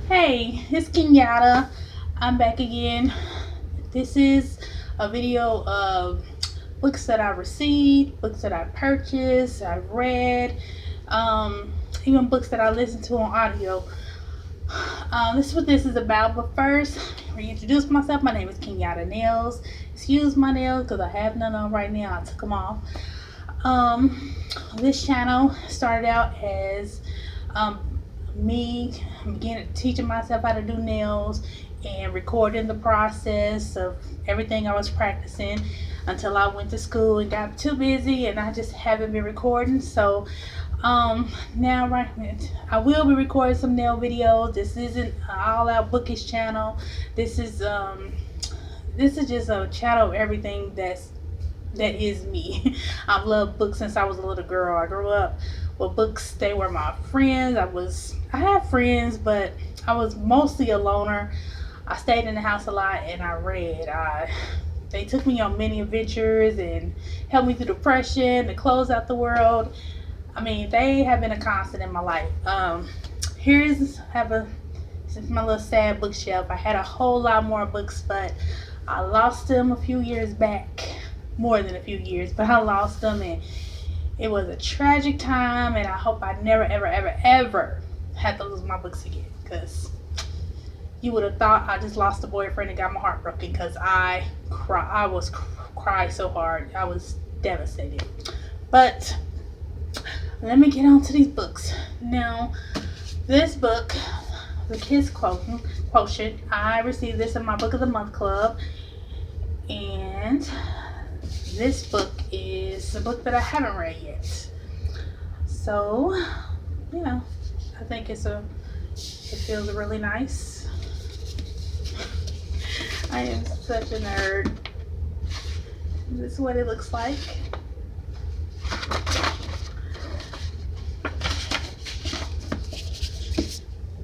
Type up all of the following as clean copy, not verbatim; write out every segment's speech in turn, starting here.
Hey, it's Kenyatta. I'm back again. This is a video of books that I received, books that I purchased, I've read, even books that I listened to on audio. This is what this is about. But first, reintroduce myself. My name is Kenyatta Nails. Excuse my nails because I have none on right now. I took them off. Um, this channel started out as me beginning teaching myself how to do nails and recording the process of everything I was practicing until I went to school and got too busy and I just haven't been recording. So now I will be recording some nail videos. This isn't an all out bookish channel. This is just a channel of everything that is me. I've loved books since I was a little girl. I grew up with books. They were my friends. I had friends, but I was mostly a loner. I stayed in the house a lot and I read. They took me on many adventures and helped me through depression, to close out the world. I mean, they have been a constant in my life. Since my little sad bookshelf. I had a whole lot more books, but I lost them a few years back. More than a few years, but I lost them, and it was a tragic time, and I hope I never ever have to lose my books again, because you would have thought I just lost a boyfriend and got my heart broken, because I was crying so hard. I was devastated. But let me get on to these books. Now, this book, The Kids Quotient, I received this in my Book of the Month Club, and this book is a book that I haven't read yet. So, I think it feels really nice. I am such a nerd. This is what it looks like.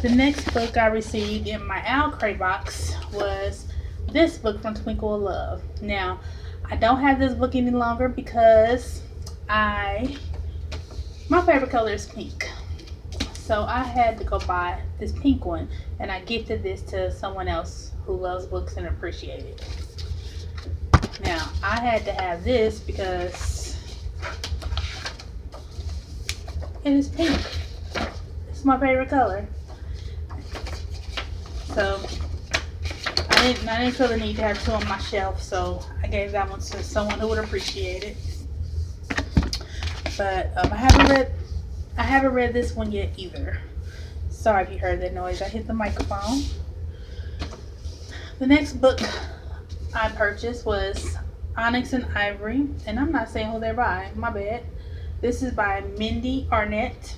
The next book I received in my Owl Crate box was this book from Twinkle of Love. Now, I don't have this book any longer because my favorite color is pink. So I had to go buy this pink one, and I gifted this to someone else who loves books and appreciates it. Now, I had to have this because it is pink. It's my favorite color. So I didn't feel the need to have two on my shelf, so I gave that one to someone who would appreciate it. But I haven't read this one yet either. Sorry if you heard that noise. I hit the microphone. The next book I purchased was Onyx and Ivory, and I'm not saying who they're by. My bad. This is by Mindy Arnett.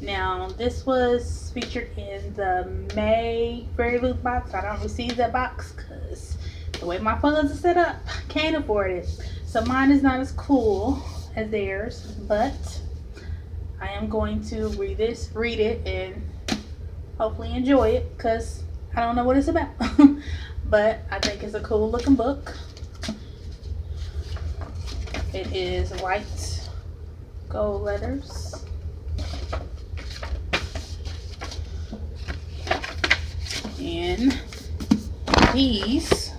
Now, this was featured in the May Fairy Loot box. I don't receive that box because the way my funds are set up, can't afford it. So mine is not as cool as theirs, but I am going to read it, and hopefully enjoy it, because I don't know what it's about. But I think it's a cool looking book. It is white gold letters. And these,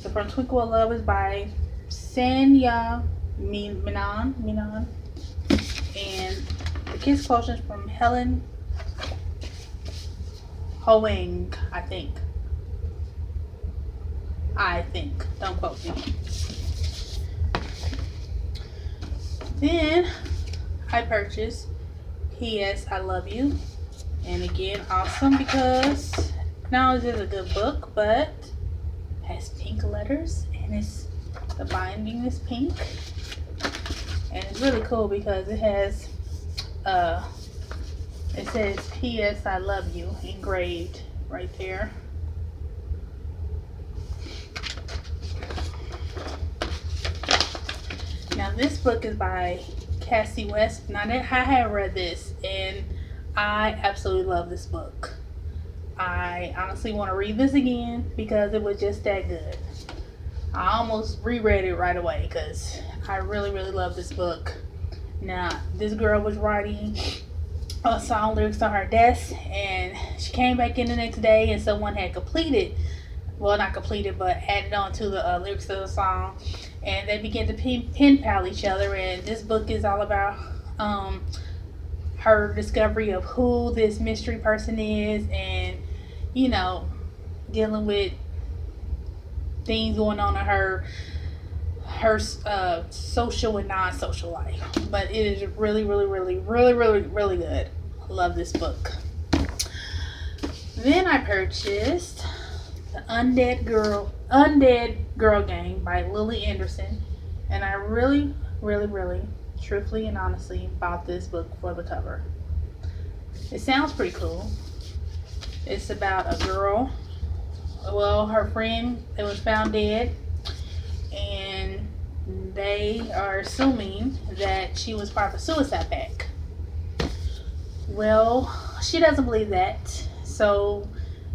the From Twinkle of Love is by Sanya Minan, and the Kids Quotient is from Helen Hoang, I think. Don't quote me. Then I purchased P.S. I Love You. And again, awesome, because not only is it a good book, but it has pink letters, and the binding is pink, and it's really cool because it has it says P.S. I Love You engraved right there. Now, this book is by Cassie West. Now, I have read this, and I absolutely love this book. I honestly want to read this again because it was just that good. I almost reread it right away because I really love this book. Now, this girl was writing song lyrics on her desk, and she came back in the next day, and someone had completed, well, not completed, but added on to the lyrics of the song, and they began to pen pal each other. And this book is all about her discovery of who this mystery person is, and you know, dealing with things going on in her social and non-social life. But it is really, really, really, really, really, really good. I love this book. Then I purchased the Undead Girl Gang by Lily Anderson, and I really, really, really, truthfully and honestly bought this book for the cover. It sounds pretty cool. It's about a girl. Well, her friend that was found dead, and they are assuming that she was part of a suicide pact. Well, she doesn't believe that. So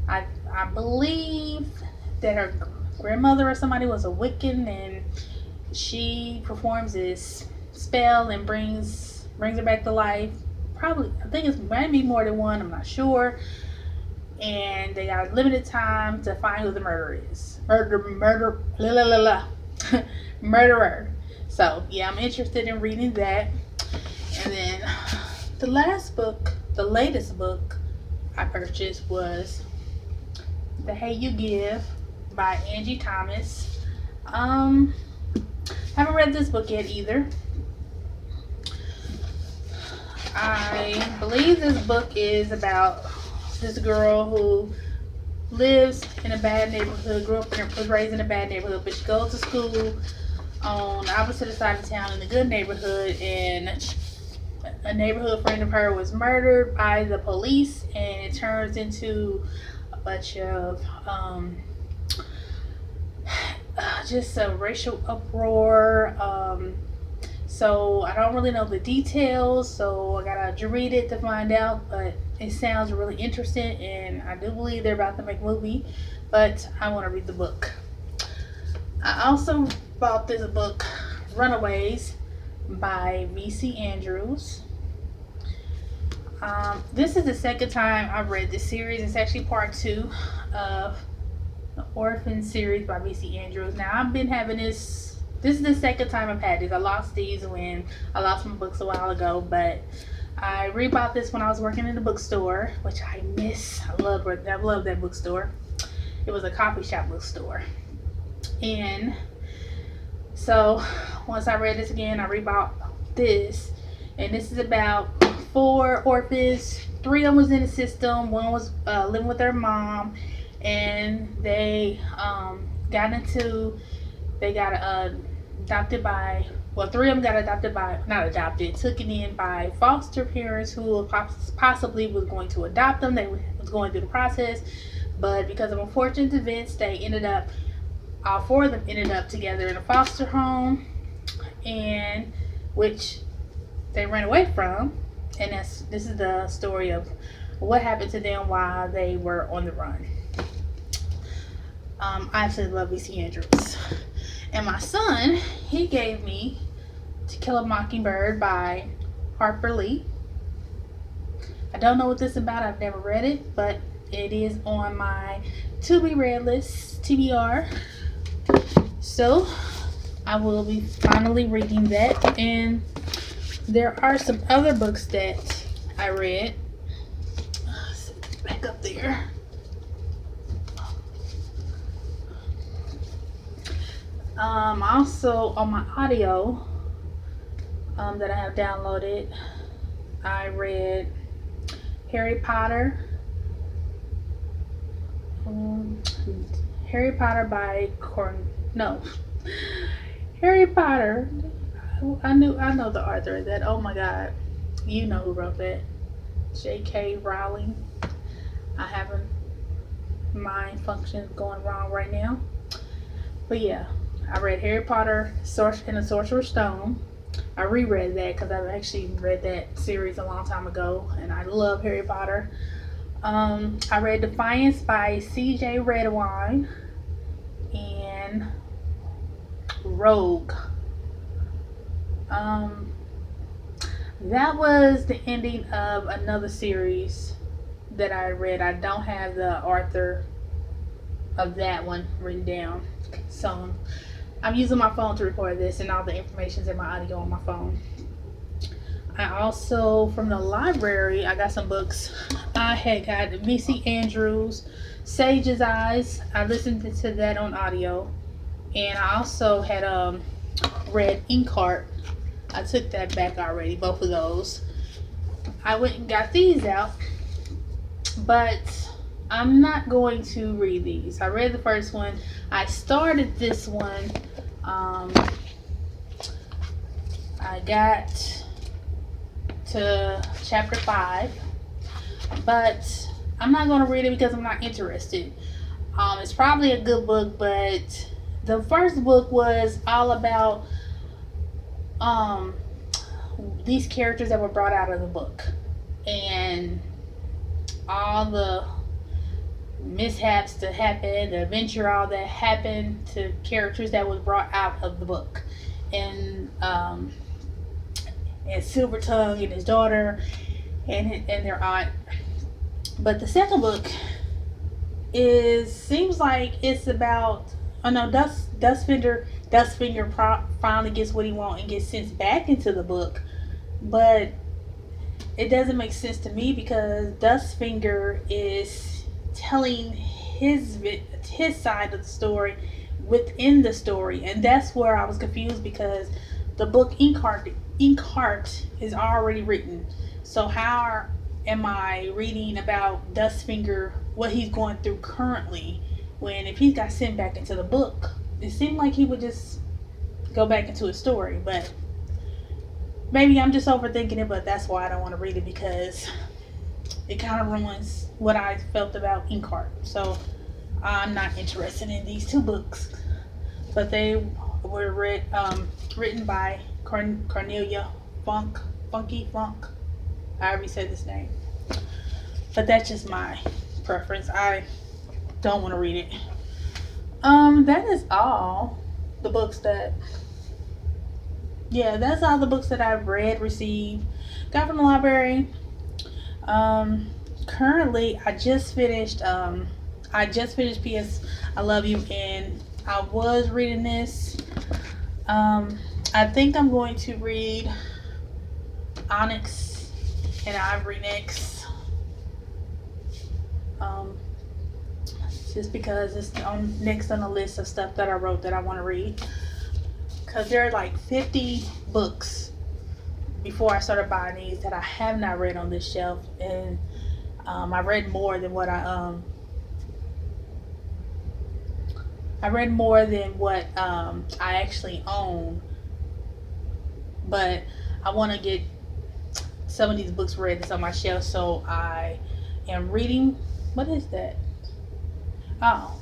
I believe that her grandmother or somebody was a Wiccan, and she performs this spell and brings her back to life. Probably, I think it's maybe more than one. I'm not sure. And they got limited time to find who the murderer is. Murderer. So yeah, I'm interested in reading that. And then the latest book I purchased was The Hate You Give by Angie Thomas. Haven't read this book yet either. I believe this book is about this girl who lives in a bad neighborhood, was raised in a bad neighborhood, but she goes to school on the opposite side of town in a good neighborhood, and a neighborhood friend of her was murdered by the police, and it turns into a bunch of just a racial uproar. So I don't really know the details, so I gotta read it to find out, but it sounds really interesting, and I do believe they're about to make a movie, but I want to read the book. I also bought this book, Runaways by V.C. Andrews. This is the second time I've read this series. It's actually part 2 of the Orphan series by V.C. Andrews. Now, I've been having this is the second time I've had these. I lost these when I lost my books a while ago, but I rebought this when I was working in the bookstore, which I miss. I love that bookstore. It was a coffee shop bookstore. And so once I read this again, I rebought this. And this is about 4 orphans. 3 of them was in the system. One was living with their mom. And they got adopted by, well, 3 of them got adopted by, not adopted, taken in by foster parents who possibly was going to adopt them. They was going through the process, but because of unfortunate events, all 4 of them ended up together in a foster home, and which they ran away from. And this is the story of what happened to them while they were on the run. I absolutely love V.C. Andrews. And my son, he gave me To Kill a Mockingbird by Harper Lee. I don't know what this is about. I've never read it, but it is on my to be read list, TBR. So I will be finally reading that. And there are some other books that I read. Back up there. Also on my audio that I have downloaded, I read Harry Potter by Harry Potter. I know the author of that. Oh my God, you know who wrote that? J.K. Rowling. I have a mind function going wrong right now, but yeah. I read Harry Potter and the Sorcerer's Stone. I reread that because I've actually read that series a long time ago, and I love Harry Potter. I read Defiance by C.J. Redwine and Rogue. that was the ending of another series that I read. I don't have the author of that one written down. So I'm using my phone to record this, and all the information's in my audio on my phone. I also, from the library, I got some books. I had got V.C. Andrews, Sage's Eyes. I listened to that on audio. And I also had read Inkheart. I took that back already, both of those. I went and got these out, but I'm not going to read these. I read the first one. I started this one. I got to chapter 5, but I'm not going to read it because I'm not interested. It's probably a good book, but the first book was all about these characters that were brought out of the book and all the mishaps that happened, the adventure, all that happened to characters that was brought out of the book. And Silver Tongue and his daughter and their aunt. But the second book seems like it's about, oh no, Dustfinger finally gets what he wants and gets sent back into the book, but it doesn't make sense to me because Dustfinger is telling his side of the story within the story, and that's where I was confused because the book Inkheart is already written. So how am I reading about Dustfinger, what he's going through currently, when if he got sent back into the book, it seemed like he would just go back into his story. But maybe I'm just overthinking it, but that's why I don't want to read it, because it kind of ruins what I felt about Inkheart. So I'm not interested in these two books. But they were written by Cornelia Funky Funk, however you say this name. But that's just my preference. I don't want to read it. That is all the books that, that's all the books that I've read, received, got from the library. Currently, I just finished P.S. I Love You, and I was reading this. I think I'm going to read Onyx and Ivory next. Just because it's next on the list of stuff that I wrote that I want to read. Because there are like 50 books before I started buying these that I have not read on this shelf. And I read more than what I actually own. But I want to get some of these books read that's on my shelf, so I am reading. What is that? Oh.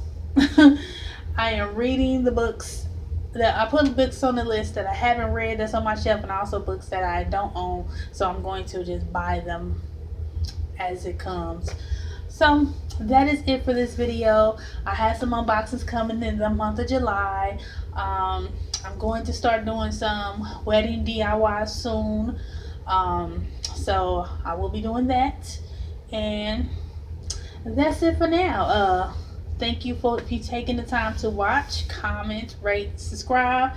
I am reading the books that I put books on the list that I haven't read that's on my shelf, and also books that I don't own, so I'm going to just buy them as it comes. So that is it for this video. I have some unboxings coming in the month of July. I'm going to start doing some wedding DIY soon. So I will be doing that. And that's it for now. Thank you for if you taking the time to watch, comment, rate, subscribe.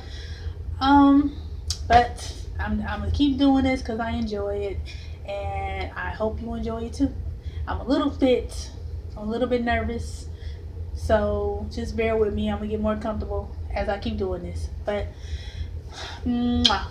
But I'm gonna keep doing this because I enjoy it, and I hope you enjoy it too. I'm a little bit nervous, so just bear with me. I'm gonna get more comfortable as I keep doing this. But mwah.